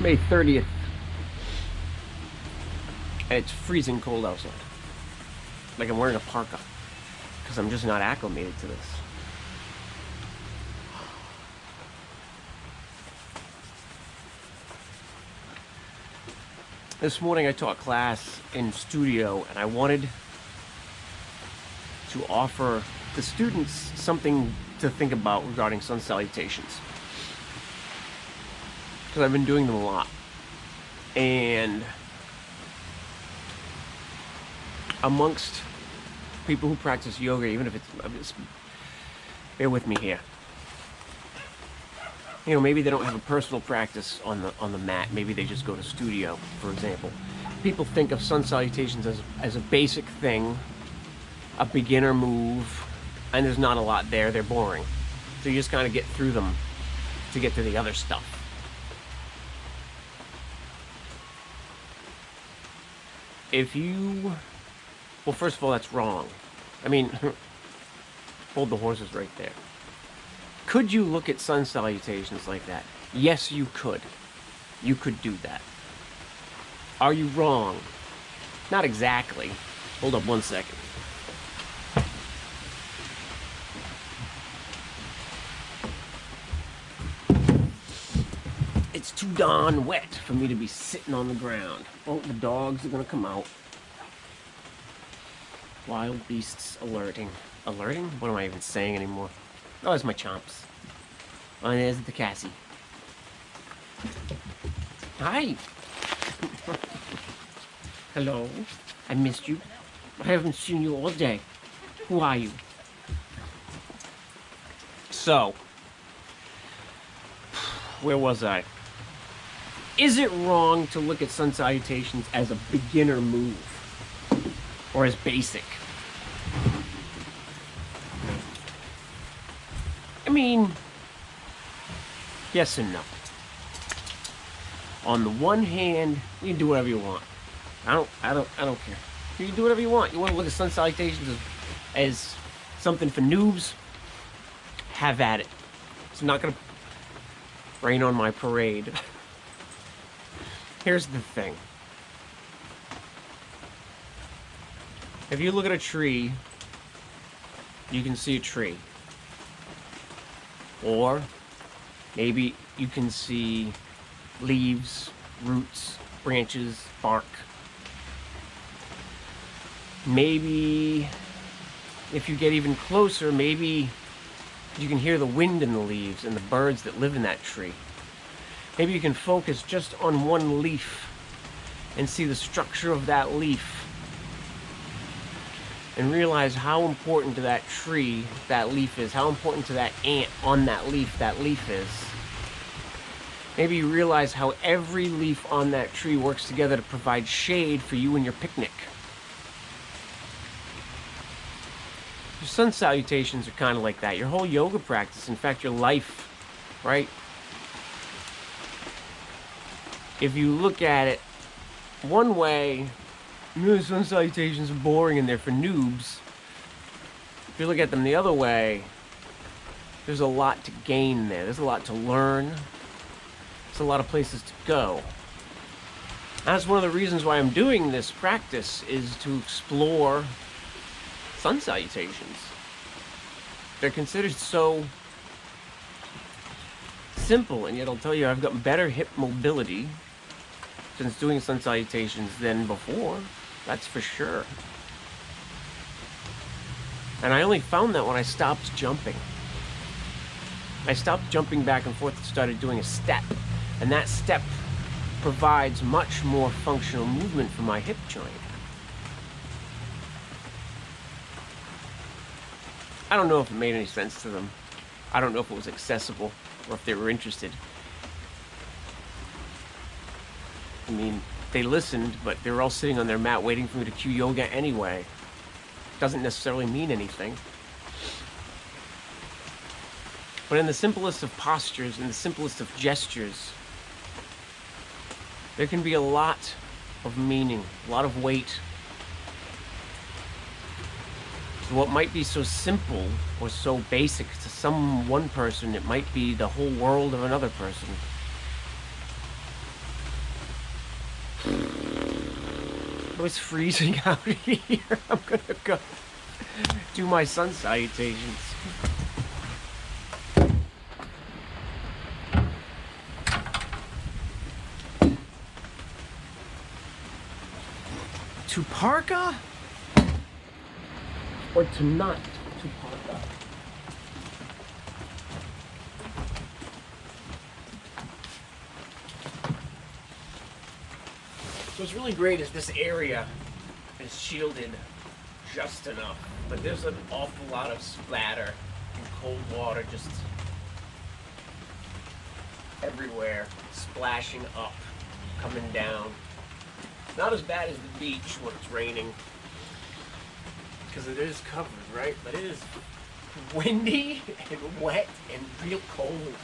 May 30th, and it's freezing cold outside. Like I'm wearing a parka, because I'm just not acclimated to this. This morning I taught class in studio, and I wanted to offer the students something to think about regarding sun salutations, because I've been doing them a lot. And amongst people who practice yoga, even if it's, bear with me here. You know, maybe they don't have a personal practice on the mat. Maybe they just go to studio, for example. People think of sun salutations as a basic thing, a beginner move, and there's not a lot there. They're boring. So you just kind of get through them to get to the other stuff. Well, first of all, that's wrong. I mean, hold the horses right there. Could you look at sun salutations like that? Yes, you could. You could do that. Are you wrong? Not exactly. Hold up one second. It's too darn wet for me to be sitting on the ground. Oh, the dogs are gonna come out. Wild beasts alerting. Alerting? What am I even saying anymore? Oh, there's my chomps. Oh, and there's the Cassie. Hi. Hello. I missed you. I haven't seen you all day. Who are you? So, where was I? Is it wrong to look at sun salutations as a beginner move? Or as basic? I mean, yes and no. On the one hand, you can do whatever you want. I don't care. You can do whatever you want. You want to look at sun salutations as something for noobs? Have at it. It's not gonna rain on my parade. Here's the thing. If you look at a tree, you can see a tree. Or maybe you can see leaves, roots, branches, bark. Maybe if you get even closer, maybe you can hear the wind in the leaves and the birds that live in that tree. Maybe you can focus just on one leaf and see the structure of that leaf and realize how important to that tree that leaf is, how important to that ant on that leaf is. Maybe you realize how every leaf on that tree works together to provide shade for you and your picnic. Your sun salutations are kind of like that. Your whole yoga practice, in fact, your life, right? If you look at it one way, sun salutations are boring and they're for noobs. If you look at them the other way, there's a lot to gain there. There's a lot to learn. There's a lot of places to go. That's one of the reasons why I'm doing this practice, is to explore sun salutations. They're considered so simple, and yet I'll tell you, I've gotten better hip mobility since doing sun salutations than before. That's for sure. And I only found that when I stopped jumping. I stopped jumping back and forth and started doing a step. And that step provides much more functional movement for my hip joint. I don't know if it made any sense to them. I don't know if it was accessible or if they were interested. I mean, they listened, but they were all sitting on their mat waiting for me to cue yoga anyway. Doesn't necessarily mean anything. But in the simplest of postures, in the simplest of gestures, there can be a lot of meaning, a lot of weight. So what might be so simple or so basic to one person, it might be the whole world of another person. So it's freezing out here. I'm gonna go do my sun salutations. To parka? Or to not to parka? What's really great is this area is shielded just enough, but there's an awful lot of splatter and cold water just everywhere, splashing up, coming down. Not as bad as the beach when it's raining, because it is covered, right? But it is windy and wet and real cold.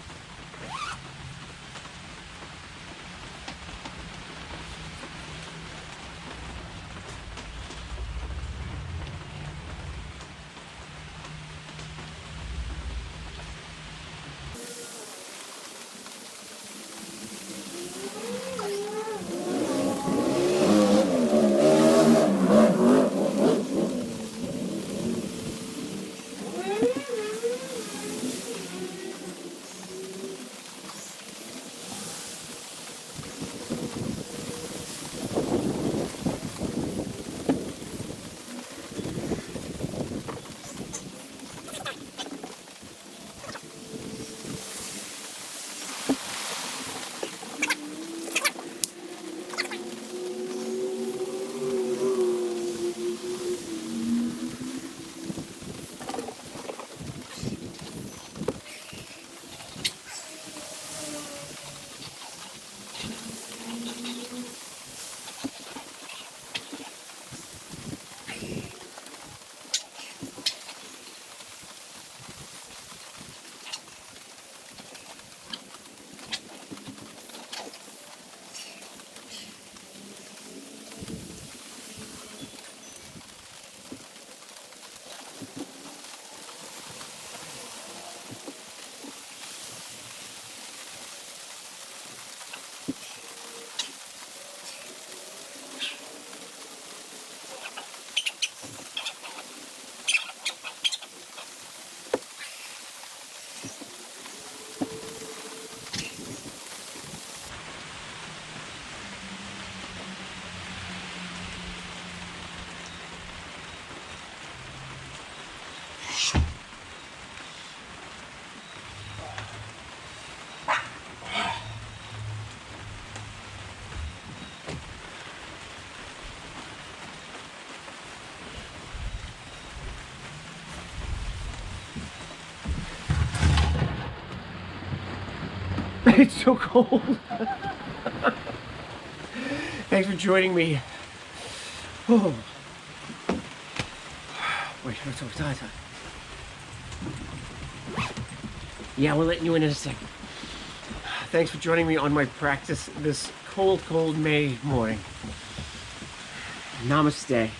It's so cold. Thanks for joining me. Oh. Wait, time. Yeah, we're letting you in a second. Thanks for joining me on my practice this cold May morning. Namaste.